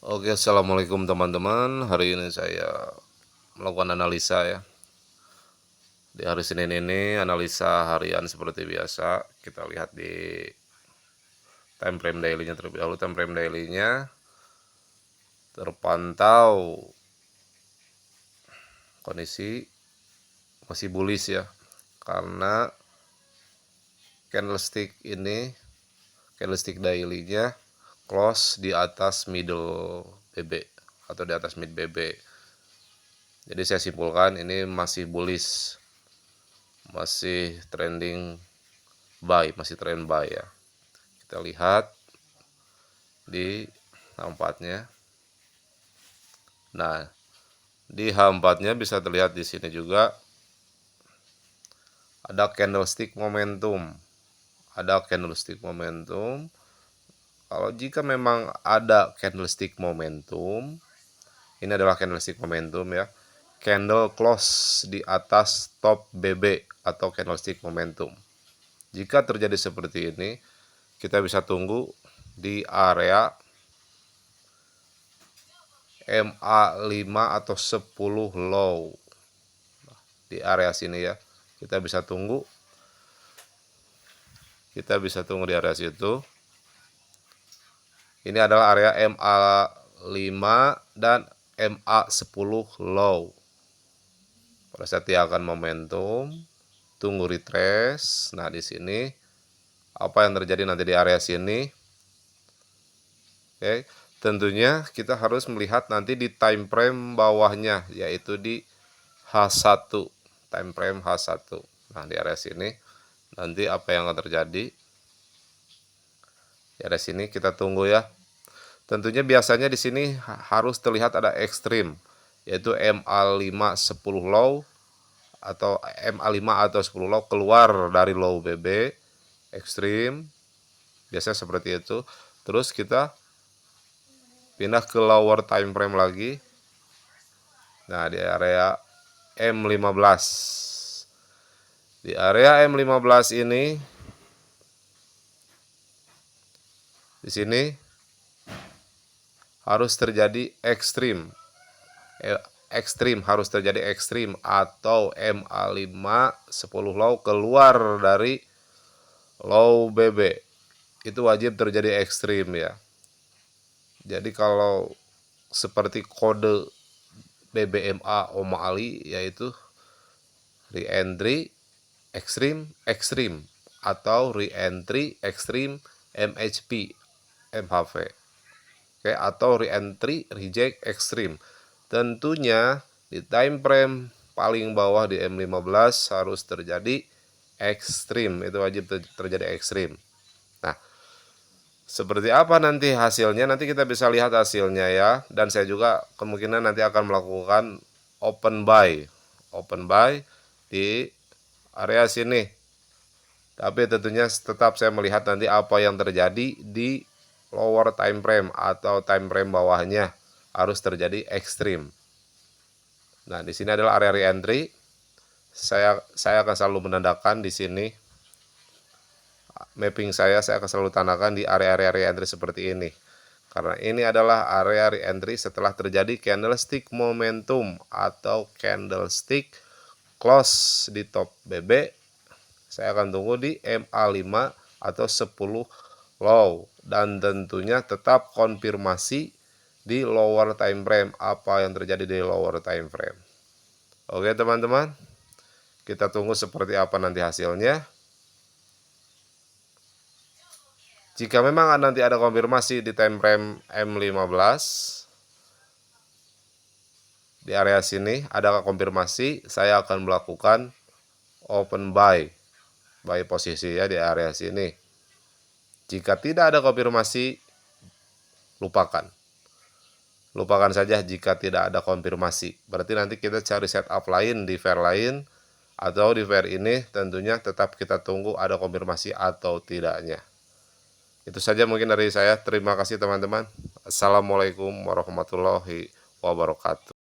Oke, assalamualaikum teman-teman. Hari ini saya melakukan analisa ya. Di hari Senin ini analisa harian seperti biasa. Kita lihat di time frame daily-nya terlebih dahulu. Time frame daily-nya terpantau kondisi masih bullish ya. Karena candlestick daily-nya close di atas middle BB atau di atas mid BB. Jadi saya simpulkan ini masih bullish, masih trending buy, masih trend buy ya. Kita lihat di H4-nya. Nah, di H4-nya bisa terlihat di sini juga ada candlestick momentum. Ada candlestick momentum. Kalau jika memang ada candlestick momentum, ini adalah candlestick momentum ya. Candle close di atas top BB atau candlestick momentum. Jika terjadi seperti ini, kita bisa tunggu di area MA5 atau 10 low. Di area sini ya. Kita bisa tunggu di area situ. Ini adalah area MA5 dan MA10 low. Pada saat dia akan momentum, tunggu retrace. Nah, di sini apa yang terjadi nanti di area sini? Oke, tentunya kita harus melihat nanti di time frame bawahnya, yaitu di H1, time frame H1. Nah, di area sini nanti apa yang akan terjadi? Di area sini kita tunggu ya. Tentunya biasanya di sini harus terlihat ada ekstrim, yaitu MA5 10 low atau MA5 atau 10 low keluar dari low BB ekstrim. Biasanya seperti itu. Terus kita pindah ke lower time frame lagi. Nah, di area M15. Di area M15 ini di sini harus terjadi ekstrim. Harus terjadi ekstrim atau MA5 10 low keluar dari low BB. Itu wajib terjadi ekstrim ya. Jadi kalau seperti kode BBMA O'Malley yaitu re-entry ekstrim atau re-entry ekstrim MHP MHV. Oke, atau re-entry reject ekstrim. Tentunya di time frame paling bawah di M15 harus terjadi ekstrim. Itu wajib terjadi ekstrim. Nah, seperti apa nanti hasilnya? Nanti kita bisa lihat hasilnya ya. Dan saya juga kemungkinan nanti akan melakukan open buy di area sini. Tapi tentunya tetap saya melihat nanti apa yang terjadi di lower time frame atau time frame bawahnya harus terjadi ekstrim. Nah, di sini adalah area re-entry. Saya akan selalu menandakan di sini mapping saya akan selalu tandai di area-area re-entry seperti ini. Karena ini adalah area re-entry setelah terjadi candlestick momentum atau candlestick close di top BB. Saya akan tunggu di MA5 atau 10 low dan tentunya tetap konfirmasi di lower time frame apa yang terjadi di lower time frame. Oke teman-teman, kita tunggu seperti apa nanti hasilnya. Jika memang nanti ada konfirmasi di time frame M15 di area sini ada konfirmasi, saya akan melakukan open buy posisi ya di area sini. Jika tidak ada konfirmasi, lupakan saja jika tidak ada konfirmasi. Berarti nanti kita cari setup lain di pair lain, atau di pair ini tentunya tetap kita tunggu ada konfirmasi atau tidaknya. Itu saja mungkin dari saya. Terima kasih teman-teman. Assalamualaikum warahmatullahi wabarakatuh.